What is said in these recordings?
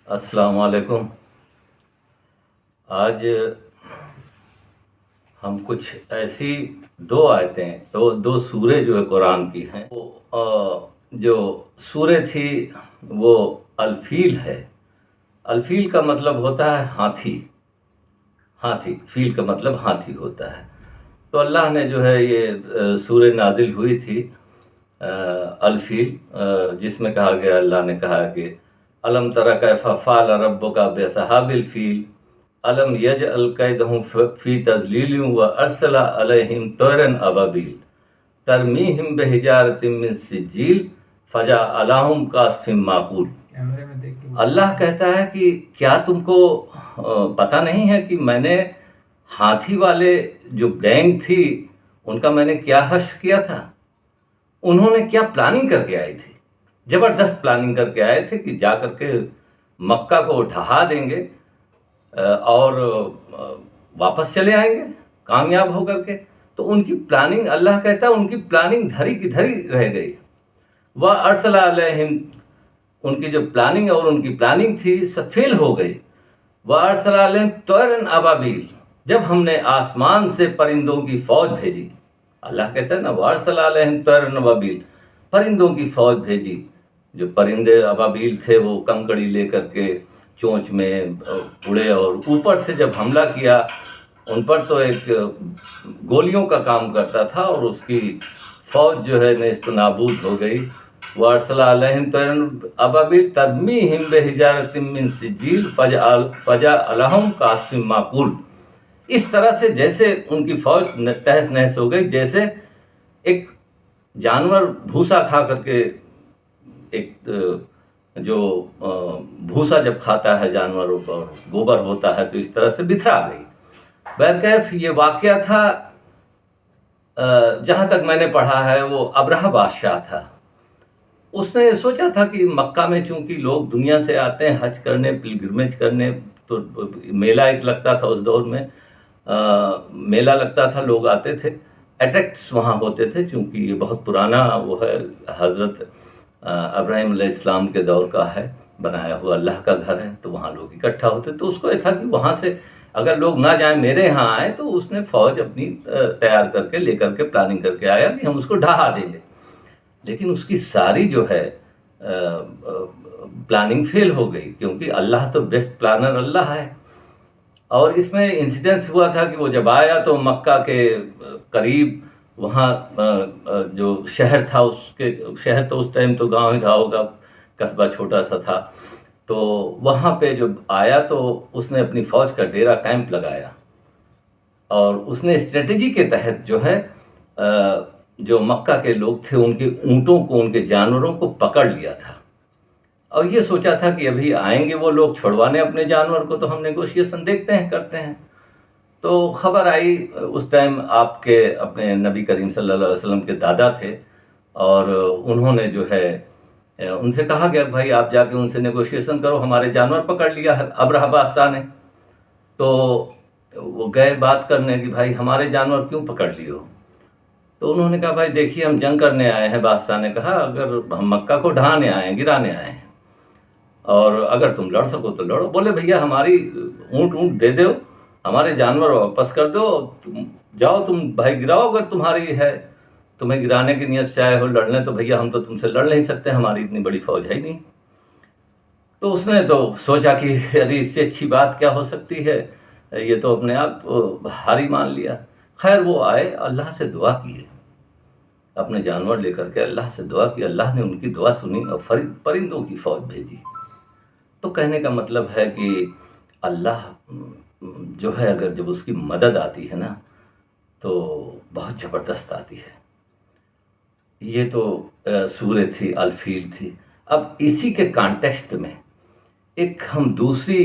السلام علیکم۔ آج ہم کچھ ایسی دو آیتیں دو سورے جو ہے قرآن کی ہیں، جو سورے تھی وہ الفیل ہے۔ الفیل کا مطلب ہوتا ہے ہاتھی، فیل کا مطلب ہاتھی ہوتا ہے۔ تو اللہ نے جو ہے یہ سورہ نازل ہوئی تھی الفیل، جس میں کہا گیا، اللہ نے کہا کہ الم تر کیف فعل ربک باصحاب الفیل الم یجعل کیدہم فی تضلیل وارسل علیہم طیرا ابابیل ترمیہم بحجارۃ من سجیل فجعلہم کعصف معقول۔ اللہ کہتا ہے کہ کیا تم کو پتہ نہیں ہے کہ میں نے ہاتھی والے جو گینگ تھی ان کا میں نے کیا حشر کیا تھا؟ انہوں نے کیا پلاننگ کر کے آئی تھی، زبردست پلاننگ کر کے آئے تھے کہ جا کر کے مکہ کو ڈھہا دیں گے اور واپس چلے آئیں گے کامیاب ہو کر کے۔ تو ان کی پلاننگ، اللہ کہتا ہے ان کی پلاننگ دھری کی دھری رہ گئی۔ وَأَرْسَلَ عَلَيْهِمْ، ان کی جو پلاننگ اور ان کی پلاننگ تھی سب فیل ہو گئی۔ وَأَرْسَلَ عَلَيْهِمْ طَيْرًا أَبَابِيلَ، جب ہم نے آسمان سے پرندوں کی فوج بھیجی، اللہ کہتا ہے نا وَأَرْسَلَ عَلَيْهِمْ طَيْرًا أَبَابِيلَ، پرندوں کی فوج بھیجی۔ جو پرندے ابابیل تھے وہ کنکڑی لے کر کے چونچ میں اڑے اور اوپر سے جب حملہ کیا ان پر تو ایک گولیوں کا کام کرتا تھا اور اس کی فوج جو ہے نیست و نابود ہو گئی۔ وَأَرْسَلَ عَلَيْهِمْ طَيْرًا أَبَابِيلَ تَرْمِيهِمْ بِحِجَارَةٍ مِّن سِجِّيلٍ فَجَعَلَهُمْ كَعَصْفٍ مَّأْكُولٍ۔ اس طرح سے جیسے ان کی فوج تہس نہس ہو گئی، جیسے ایک جانور بھوسا کھا کر کے، ایک جو بھوسا جب کھاتا ہے جانوروں پر گوبر ہوتا ہے تو اس طرح سے بکھرا گئی۔ بہرکیف یہ واقعہ تھا، جہاں تک میں نے پڑھا ہے وہ ابرہہ بادشاہ تھا۔ اس نے سوچا تھا کہ مکہ میں چونکہ لوگ دنیا سے آتے ہیں حج کرنے، پلگرمیج کرنے، تو میلہ ایک لگتا تھا اس دور میں، میلہ لگتا تھا، لوگ آتے تھے، اٹیکٹس وہاں ہوتے تھے، چونکہ یہ بہت پرانا وہ ہے، حضرت ابراہیم علیہ السلام کے دور کا ہے، بنایا ہوا اللہ کا گھر ہے، تو وہاں لوگ اکٹھا ہوتے۔ تو اس کو یہ تھا کہ وہاں سے اگر لوگ نہ جائیں میرے ہاں آئیں، تو اس نے فوج اپنی تیار کر کے لے کر کے پلاننگ کر کے آیا کہ ہم اس کو ڈھہا دیں گے۔ لیکن اس کی ساری جو ہے پلاننگ فیل ہو گئی، کیونکہ اللہ تو بیسٹ پلانر اللہ ہے۔ اور اس میں انسیڈنس ہوا تھا کہ وہ جب آیا تو مکہ کے قریب وہاں جو شہر تھا، اس کے شہر تو اس ٹائم تو گاؤں ہی رہا ہوگا، قصبہ چھوٹا سا تھا، تو وہاں پہ جب آیا تو اس نے اپنی فوج کا ڈیرا کیمپ لگایا اور اس نے اسٹریٹجی کے تحت جو ہے جو مکہ کے لوگ تھے ان کے اونٹوں کو، ان کے جانوروں کو پکڑ لیا تھا اور یہ سوچا تھا کہ ابھی آئیں گے وہ لوگ چھڑوانے اپنے جانور کو، تو ہم نیگوشیشن دیکھتے ہیں، کرتے ہیں۔ تو خبر آئی اس ٹائم آپ کے اپنے نبی کریم صلی اللہ علیہ وسلم کے دادا تھے، اور انہوں نے جو ہے ان سے کہا گیا بھائی آپ جا کے ان سے نیگوشیشن کرو، ہمارے جانور پکڑ لیا ہے ابرہہ بادشاہ نے۔ تو وہ گئے بات کرنے کہ بھائی ہمارے جانور کیوں پکڑ لیے ہو؟ تو انہوں نے کہا بھائی دیکھیے ہم جنگ کرنے آئے ہیں، بادشاہ نے کہا اگر ہم مکہ کو ڈھانے آئے ہیں، گرانے آئے ہیں، اور اگر تم لڑ سکو تو لڑو۔ بولے بھیا ہماری اونٹ دے دو، ہمارے جانور واپس کر دو، تم جاؤ، تم بھائی گراؤ، اگر تمہاری ہے تمہیں گرانے کی نیت سے آئے ہو لڑنے، تو بھیا ہم تو تم سے لڑ نہیں سکتے، ہماری اتنی بڑی فوج ہے ہی نہیں۔ تو اس نے تو سوچا کہ ارے اس سے اچھی بات کیا ہو سکتی ہے، یہ تو اپنے آپ ہاری مان لیا۔ خیر وہ آئے، اللہ سے دعا کیے، اپنے جانور لے کر کے اللہ سے دعا کی، اللہ نے ان کی دعا سنی اور پرندوں کی فوج بھیجی۔ تو کہنے کا مطلب ہے کہ اللہ جو ہے اگر جب اس کی مدد آتی ہے نا تو بہت زبردست آتی ہے۔ یہ تو سورہ تھی، الفیل تھی۔ اب اسی کے کانٹیکسٹ میں ایک ہم دوسری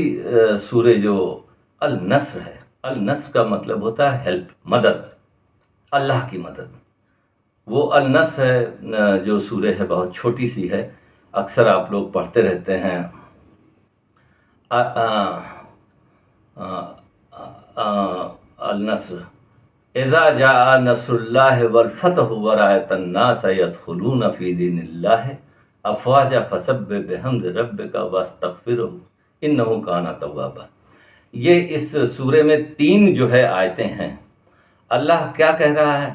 سورہ جو النصر ہے، النصر کا مطلب ہوتا ہے ہیلپ، مدد، اللہ کی مدد۔ وہ النصر ہے جو سورہ ہے، بہت چھوٹی سی ہے، اکثر آپ لوگ پڑھتے رہتے ہیں۔ النصر اذا جاء نصر اللہ والفتح ورأیت الناس يدخلون فی دین اللہ افواجا فسبح بحمد ربک واستغفرہ انہو کان توابا۔ یہ اس سورے میں 3 جو ہے آیتیں ہیں۔ اللہ کیا کہہ رہا ہے؟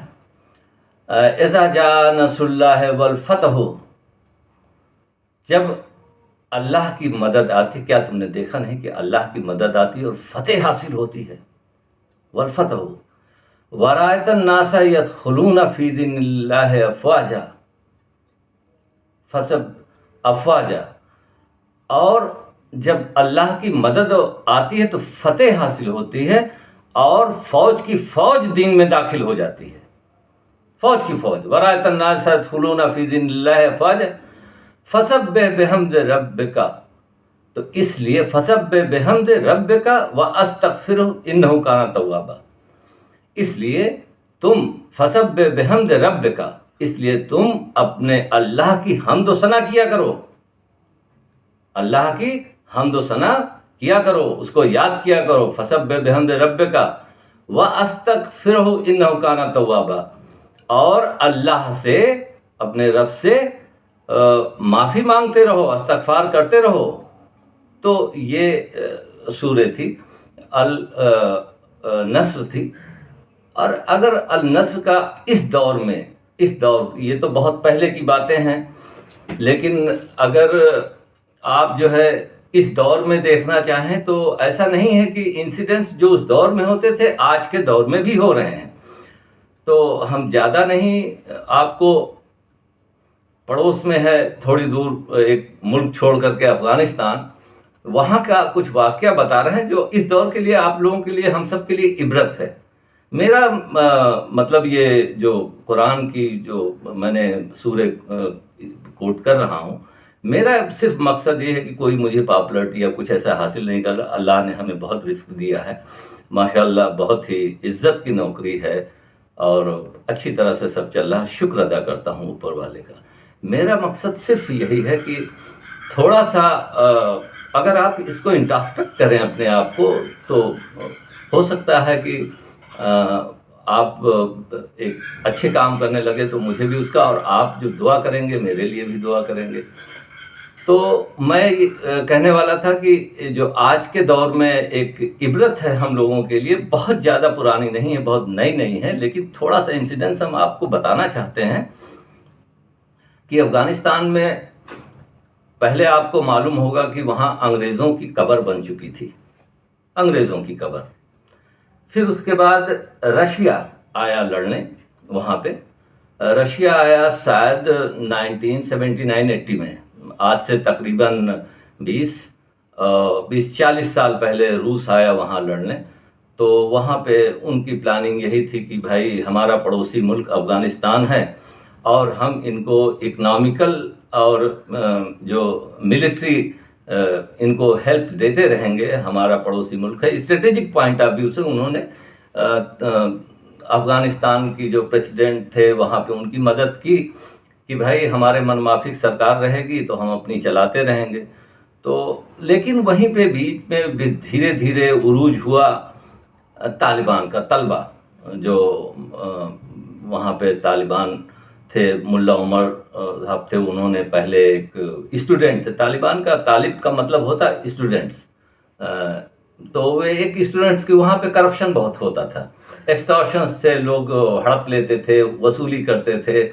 اذا جاء نصر اللہ والفتح، جب اللہ کی مدد آتی، کیا تم نے دیکھا نہیں کہ اللہ کی مدد آتی اور فتح حاصل ہوتی ہے؟ والفتح ورأیت الناس يدخلون فی دین اللہ افواجا، افواجا، اور جب اللہ کی مدد آتی ہے تو فتح حاصل ہوتی ہے اور فوج کی فوج دین میں داخل ہو جاتی ہے، فوج کی فوج۔ ورأیت الناس يدخلون فی دین اللہ افواجا فسبح بحمد ربک، تو اس لیے فسبح بحمد ربک واستغفرہ انہ کان توابا، اس لیے تم فسبح بحمد ربک، اس لیے تم اپنے اللہ کی حمد و ثنا کیا کرو، اللہ کی حمد و ثنا کیا کرو، اس کو یاد کیا کرو۔ فسبح بحمد ربک واستغفرہ انہ کان توابا، اور اللہ سے، اپنے رب سے معافی مانگتے رہو، استغفار کرتے رہو۔ تو یہ سورہ تھی، النصر تھی۔ اور اگر النصر کا اس دور میں، یہ تو بہت پہلے کی باتیں ہیں، لیکن اگر آپ جو ہے اس دور میں دیکھنا چاہیں تو ایسا نہیں ہے کہ انسیڈنٹس جو اس دور میں ہوتے تھے آج کے دور میں بھی ہو رہے ہیں۔ تو ہم زیادہ نہیں، آپ کو پڑوس میں ہے تھوڑی دور ایک ملک چھوڑ کر کے افغانستان، وہاں کا کچھ واقعہ بتا رہے ہیں جو اس دور کے لیے، آپ لوگوں کے لیے، ہم سب کے لیے عبرت ہے۔ میرا مطلب یہ جو قرآن کی جو میں نے سورہ کوٹ کر رہا ہوں، میرا صرف مقصد یہ ہے کہ کوئی مجھے پاپولرٹی یا کچھ ایسا حاصل نہیں کر رہا۔ اللہ نے ہمیں بہت رزق دیا ہے، ماشاءاللہ، بہت ہی عزت کی نوکری ہے اور اچھی طرح سے سب چل رہا، شکر ادا کرتا ہوں اوپر والے کا۔ میرا مقصد صرف یہی ہے کہ تھوڑا سا اگر آپ اس کو انٹراسپیکٹ کریں اپنے آپ کو، تو ہو سکتا ہے کہ آپ ایک اچھے کام کرنے لگے تو مجھے بھی اس کا، اور آپ جو دعا کریں گے میرے لیے بھی دعا کریں گے۔ تو میں کہنے والا تھا کہ جو آج کے دور میں ایک عبرت ہے ہم لوگوں کے لیے، بہت زیادہ پرانی نہیں ہے، بہت نئی نہیں ہے، لیکن تھوڑا سا انسیڈنس ہم آپ کو بتانا چاہتے ہیں کہ افغانستان میں پہلے آپ کو معلوم ہوگا کہ وہاں انگریزوں کی قبر بن چکی تھی، انگریزوں کی قبر۔ پھر اس کے بعد رشیا آیا لڑنے وہاں پہ، رشیا آیا شاید 1979-80 میں، آج سے تقریباً 20-40 سال پہلے روس آیا وہاں لڑنے۔ تو وہاں پہ ان کی پلاننگ یہی تھی کہ بھائی ہمارا پڑوسی ملک افغانستان ہے اور ہم ان کو اکنامیکل اور جو ملٹری ان کو ہیلپ دیتے رہیں گے، ہمارا پڑوسی ملک ہے۔ اسٹریٹجک پوائنٹ آف ویو سے انہوں نے افغانستان کی جو پریسیڈنٹ تھے وہاں پہ ان کی مدد کی کہ بھائی ہمارے من مافک سرکار رہے گی تو ہم اپنی چلاتے رہیں گے۔ تو لیکن وہیں پہ بیچ میں دھیرے دھیرے عروج ہوا طالبان کا، طلبہ جو وہاں پہ طالبان تھے، ملا عمر صاحب تھے، انہوں نے پہلے ایک اسٹوڈنٹ تھے، طالبان کا طالب کا مطلب ہوتا ہے اسٹوڈنٹس، تو وہ ایک اسٹوڈنٹس کی وہاں پہ کرپشن بہت ہوتا تھا، ایکسٹارشنس سے لوگ ہڑپ لیتے تھے، وصولی کرتے تھے۔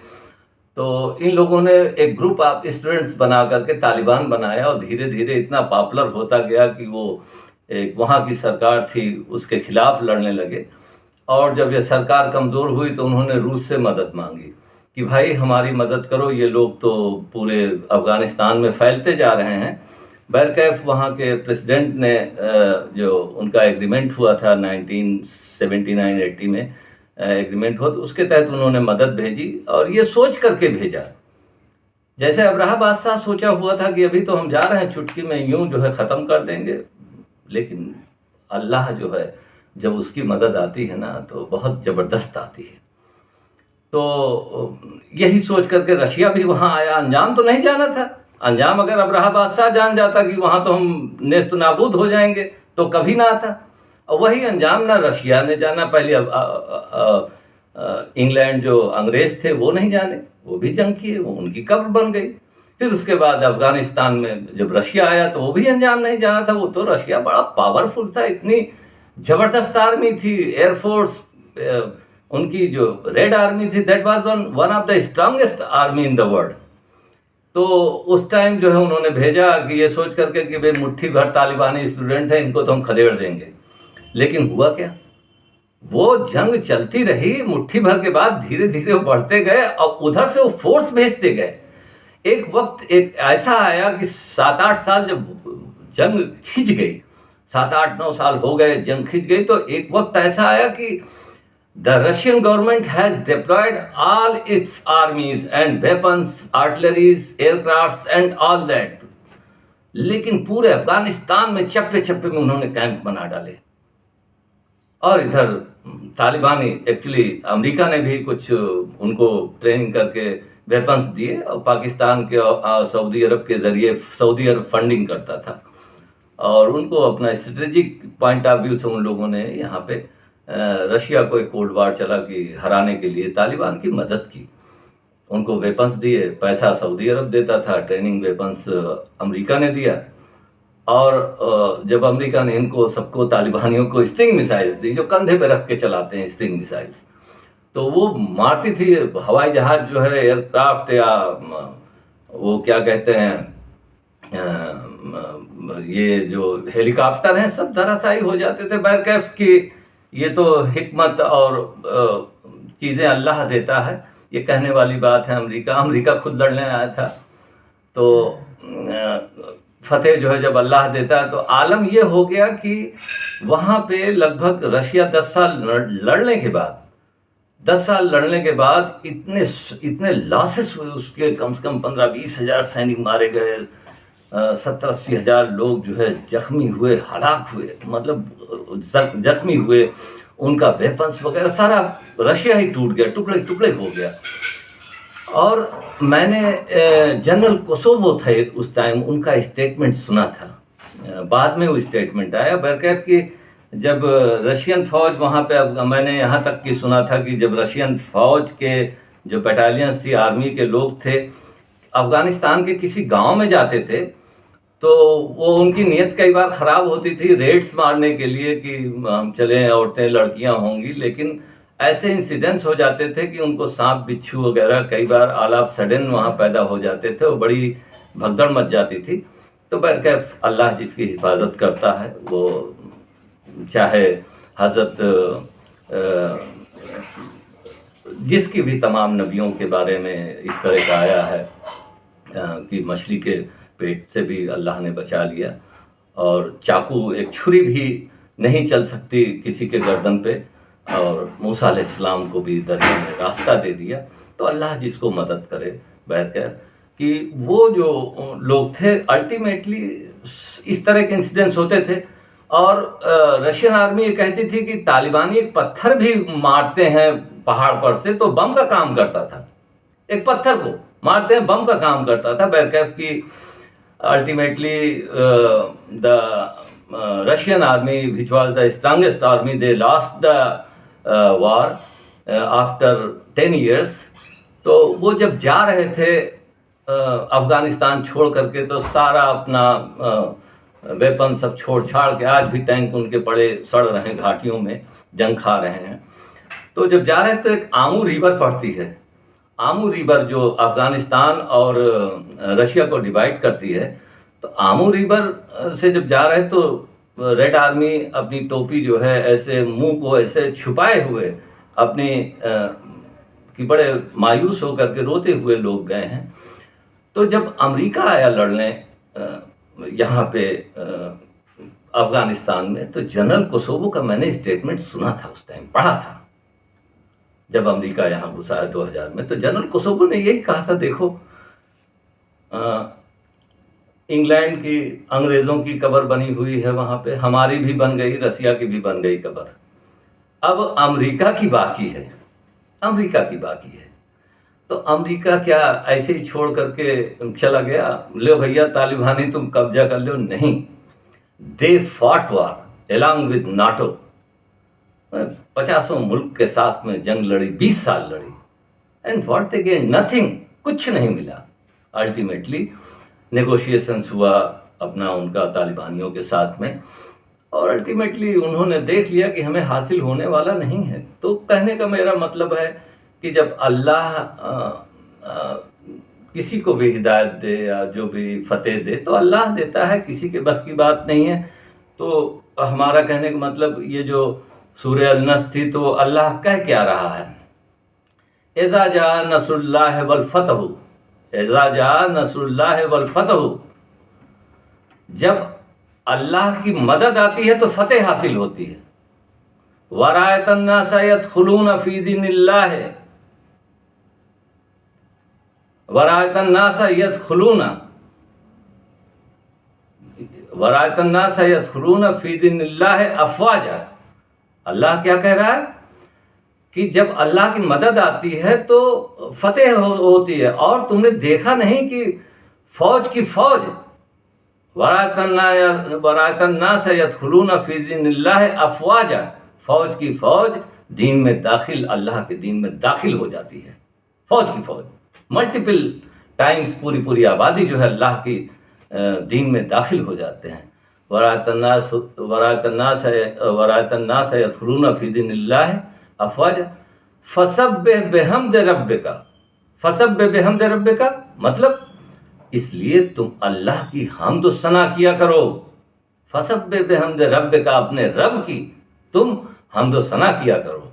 تو ان لوگوں نے ایک گروپ آف اسٹوڈنٹس بنا کر کے طالبان بنایا اور دھیرے دھیرے اتنا پاپولر ہوتا گیا کہ وہ ایک وہاں کی سرکار تھی اس کے خلاف لڑنے لگے۔ اور جب یہ سرکار کمزور ہوئی تو انہوں نے روس سے مدد مانگی کہ بھائی ہماری مدد کرو، یہ لوگ تو پورے افغانستان میں پھیلتے جا رہے ہیں۔ بہرکیف وہاں کے پریسیڈنٹ نے جو ان کا ایگریمنٹ ہوا تھا 1979-80 میں ایگریمنٹ ہوا، تو اس کے تحت انہوں نے مدد بھیجی اور یہ سوچ کر کے بھیجا، جیسے ابراہ بادشاہ سوچا ہوا تھا کہ ابھی تو ہم جا رہے ہیں چٹکی میں یوں جو ہے ختم کر دیں گے، لیکن اللہ جو ہے جب اس کی مدد آتی ہے نا تو بہت زبردست آتی ہے۔ تو یہی سوچ کر کے رشیا بھی وہاں آیا، انجام تو نہیں جانا تھا، انجام اگر ابراہ بادشاہ جان جاتا کہ وہاں تو ہم نیست و نابود ہو جائیں گے تو کبھی نہ آتا، اور وہی انجام نہ رشیا نے جانا، پہلے انگلینڈ جو انگریز تھے وہ نہیں جانے، وہ بھی جنگ کیے، وہ ان کی قبر بن گئی۔ پھر اس کے بعد افغانستان میں جب رشیا آیا تو وہ بھی انجام نہیں جانا تھا. وہ تو رشیا بڑا پاورفل تھا, اتنی زبردست آرمی تھی, ایئر فورس, ان کی جو ریڈ آرمی تھی, that was one of the strongest army in the world. تو اس ٹائم جو ہے انہوں نے بھیجا کہ یہ سوچ کر کے کہ بھئی مٹھی بھر طالبانی اسٹوڈنٹ ہیں, ان کو تو ہم کھدیڑ دیں گے. لیکن ہوا کیا, وہ جنگ چلتی رہی, مٹھی بھر کے بعد دھیرے دھیرے وہ بڑھتے گئے, اور ادھر سے وہ فورس بھیجتے گئے. ایک وقت ایک ایسا آیا کہ 7-8 سال جب جنگ کھنچ گئی, 7-8-9 سال ہو گئے جنگ کھنچ گئی, تو ایک وقت ایسا آیا کہ the Russian government has deployed all its armies and weapons, artilleries, aircrafts and all that. لیکن پورے افغانستان میں چپے چپے میں انہوں نے کیمپ بنا ڈالے. اور ادھر طالبانی ایکچولی امریکہ نے بھی کچھ ان کو ٹریننگ کر کے ویپنس دیے, اور پاکستان کے سعودی عرب کے ذریعے سعودی عرب فنڈنگ کرتا تھا, اور ان کو اپنا اسٹریٹجک پوائنٹ آف ویو سے ان لوگوں نے یہاں پہ رشیا کو ایک کولڈ وار چلا کہ ہرانے کے لیے طالبان کی مدد کی. ان کو ویپنس دیے, پیسہ سعودی عرب دیتا تھا, ٹریننگ ویپنس امریکہ نے دیا. اور جب امریکہ نے ان کو سب کو طالبانیوں کو اسٹنگ میسائلز دی, جو کندھے پہ رکھ کے چلاتے ہیں اسٹنگ میسائلز, تو وہ مارتی تھی. ہوائی جہاز جو ہے, ایئر کرافٹ یا وہ کیا کہتے ہیں, یہ جو ہیلی کاپٹر ہیں, سب دھراسائی ہو جاتے تھے. بہرکیف کی یہ تو حکمت اور چیزیں اللہ دیتا ہے, یہ کہنے والی بات ہے. امریکہ خود لڑنے آیا تھا, تو فتح جو ہے جب اللہ دیتا ہے. تو عالم یہ ہو گیا کہ وہاں پہ لگ بھگ رشیا 10 سال لڑنے کے بعد اتنے لاسز ہوئے اس کے, کم سے کم 15-20 ہزار سینک مارے گئے, 70-80 ہزار لوگ جو ہے زخمی ہوئے, ہلاک ہوئے, مطلب زخمی ہوئے. ان کا ویپنس وغیرہ سارا رشیا ہی ٹوٹ گیا, ٹکڑے ٹکڑے ہو گیا. اور میں نے جنرل کوسووو تھے اس ٹائم, ان کا اسٹیٹمنٹ سنا تھا, بعد میں وہ اسٹیٹمنٹ آیا. بہرکیف کہ جب رشین فوج وہاں پہ, میں نے یہاں تک کہ سنا تھا کہ جب رشین فوج کے جو بٹالینس تھی, آرمی کے لوگ تھے, افغانستان کے کسی گاؤں میں جاتے تھے, تو وہ ان کی نیت کئی بار خراب ہوتی تھی ریڈس مارنے کے لیے کہ ہم چلیں, عورتیں لڑکیاں ہوں گی, لیکن ایسے انسیڈنٹس ہو جاتے تھے کہ ان کو سانپ بچھو وغیرہ کئی بار آل آف سڈن وہاں پیدا ہو جاتے تھے, وہ بڑی بھگدڑ مچ جاتی تھی. تو بہرکیف اللہ جس کی حفاظت کرتا ہے, وہ چاہے حضرت جس کی بھی تمام نبیوں کے بارے میں اس طرح کا آیا ہے کہ مچھلی کے پیٹ سے بھی اللہ نے بچا لیا, اور چاقو ایک چھری بھی نہیں چل سکتی کسی کے گردن پہ, اور موسیٰ علیہ السلام کو بھی دریا میں راستہ دے دیا. تو اللہ جس کو مدد کرے. بہرکیف کہ وہ جو لوگ تھے الٹیمیٹلی اس طرح کے انسیڈنٹس ہوتے تھے. اور رشین آرمی یہ کہتی تھی کہ طالبانی پتھر بھی مارتے ہیں پہاڑ پر سے, تو بم کا کام کرتا تھا, ایک پتھر کو مارتے ہیں بم کا کام کرتا تھا. بہرکیف کی ultimately the Russian army, which was the strongest army, they lost the war after 10 years. تو وہ جب جا رہے تھے افغانستان چھوڑ کر کے, تو سارا اپنا ویپن سب چھوڑ چھاڑ کے, آج بھی ٹینک ان کے پڑے سڑ رہے ہیں گھاٹیوں میں, جنگ کھا رہے ہیں. تو جب جا رہے ہیں تو ایک آمو ریور پڑتی ہے, آمو ریور جو افغانستان اور رشیا کو ڈیوائڈ کرتی ہے. تو آمو ریور سے جب جا رہے تو ریڈ آرمی اپنی ٹوپی جو ہے ایسے منہ کو ایسے چھپائے ہوئے اپنی کہ بڑے مایوس ہو کر کے روتے ہوئے لوگ گئے ہیں. تو جب امریکہ آیا لڑنے یہاں پہ افغانستان میں, تو جنرل کوسووو کا میں نے اسٹیٹمنٹ سنا تھا, اس ٹائم پڑھا تھا جب امریکہ یہاں گھسا 2000 میں. تو جنرل کوسووو نے یہی کہا تھا, دیکھو انگلینڈ کی انگریزوں کی قبر بنی ہوئی ہے وہاں پہ, ہماری بھی بن گئی, رشیا کی بھی بن گئی قبر, اب امریکہ کی باقی ہے, امریکہ کی باقی ہے. تو امریکہ کیا ایسے ہی چھوڑ کر کے چلا گیا, لو بھیا طالبانی تم قبضہ کر لو؟ نہیں. They fought war along with NATO, 50 ملک کے ساتھ میں جنگ لڑی, 20 سال لڑی, and what they gain nothing, کچھ نہیں ملا. الٹیمیٹلی نیگوشیشنس ہوا اپنا ان کا طالبانیوں کے ساتھ میں، اور الٹیمیٹلی انہوں نے دیکھ لیا کہ ہمیں حاصل ہونے والا نہیں ہے. تو کہنے کا میرا مطلب ہے کہ جب اللہ کسی کو بھی ہدایت دے یا جو بھی فتح دے تو اللہ دیتا ہے، کسی کے بس کی بات نہیں ہے. تو ہمارا کہنے کا مطلب یہ جو سورہ النصر تھی تو اللہ کہہ کیا رہا ہے؟ اذا جاء نصر اللہ والفتح، اذا جاء نصر اللہ والفتح، جب اللہ کی مدد آتی ہے تو فتح حاصل ہوتی ہے. وَرَأَيْتَ النَّاسَ يَدْخُلُونَ فِي دِينِ اللَّهِ، وَرَأَيْتَ النَّاسَ يَدْخُلُونَ وَرَأَيْتَ النَّاسَ يَدْخُلُونَ فِي دِينِ اللَّهِ أَفْوَاجًا. اللہ کیا کہہ رہا ہے کہ جب اللہ کی مدد آتی ہے تو فتح ہوتی ہے، اور تم نے دیکھا نہیں کہ فوج کی فوج، وَرَأَيْتَ النَّاسَ يَدْخُلُونَ فِي دِينِ اللَّهِ أَفْوَاجًا، فوج کی فوج دین میں داخل، اللہ کے دین میں داخل ہو جاتی ہے. فوج کی فوج ملٹیپل ٹائمز پوری آبادی جو ہے اللہ کی دین میں داخل ہو جاتے ہیں. وَرَأَيْتَ النَّاسَ يَدْخُلُونَ فِي دِينِ اللَّهِ أَفْوَاجًا فَسَبِّحْ بِحَمْدِ رَبِّكَ. فَسَبِّحْ بِحَمْدِ رَبِّكَ مطلب اس لیے تم اللہ کی حمد و ثنا کیا کرو. فَسَبِّحْ بِحَمْدِ رَبِّكَ، اپنے رب کی تم حمد و ثنا کیا کرو.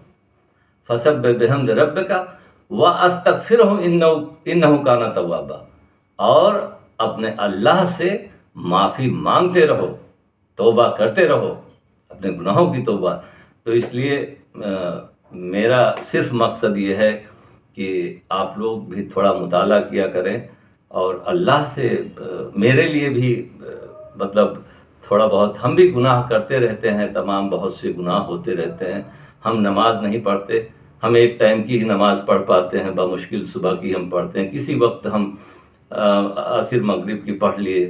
فَسَبِّحْ بِحَمْدِ رَبِّكَ وَأَسْتَغْفِرْهُ إِنَّهُ كَانَ تَوَّابًا، اور اپنے اللہ سے معافی مانگتے رہو، توبہ کرتے رہو، اپنے گناہوں کی توبہ. تو اس لیے میرا صرف مقصد یہ ہے کہ آپ لوگ بھی تھوڑا مطالعہ کیا کریں، اور اللہ سے میرے لیے بھی مطلب تھوڑا بہت، ہم بھی گناہ کرتے رہتے ہیں، تمام بہت سے گناہ ہوتے رہتے ہیں. ہم نماز نہیں پڑھتے، ہم ایک ٹائم کی ہی نماز پڑھ پاتے ہیں، بمشکل صبح کی ہم پڑھتے ہیں، کسی وقت ہم عصر مغرب کی پڑھ لیے.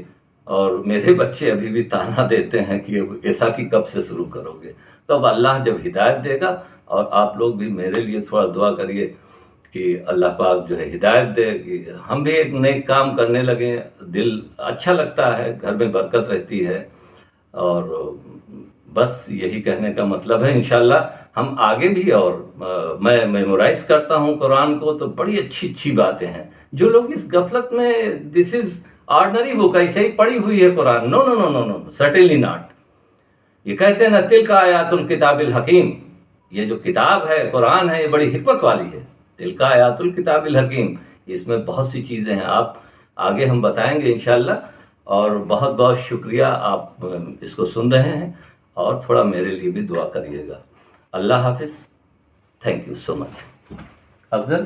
اور میرے بچے ابھی بھی تانا دیتے ہیں کہ ایسا کی کب سے شروع کرو گے. تو اب اللہ جب ہدایت دے گا، اور آپ لوگ بھی میرے لیے تھوڑا دعا کریے کہ اللہ پاک جو ہے ہدایت دے کہ ہم بھی ایک نئے کام کرنے لگیں. دل اچھا لگتا ہے، گھر میں برکت رہتی ہے. اور بس یہی کہنے کا مطلب ہے. انشاءاللہ ہم آگے بھی، اور میں میمورائز کرتا ہوں قرآن کو، تو بڑی اچھی باتیں ہیں. جو لوگ اس غفلت میں دس از آرڈنری بک، ایسے ہی پڑھی ہوئی ہے قرآن، نو نو نو نو نو سرٹنلی ناٹ. یہ کہتے ہیں نا تلک آیات الکتاب الحکیم، یہ جو کتاب ہے قرآن ہے یہ بڑی حکمت والی ہے. تلک آیات الکتاب الحکیم، اس میں بہت سی چیزیں ہیں، آپ آگے ہم بتائیں گے انشاءاللہ. اور بہت بہت شکریہ، آپ اس کو سن رہے ہیں، اور تھوڑا میرے لیے بھی دعا کریے گا. اللہ حافظ. Thank you so much. Afzal.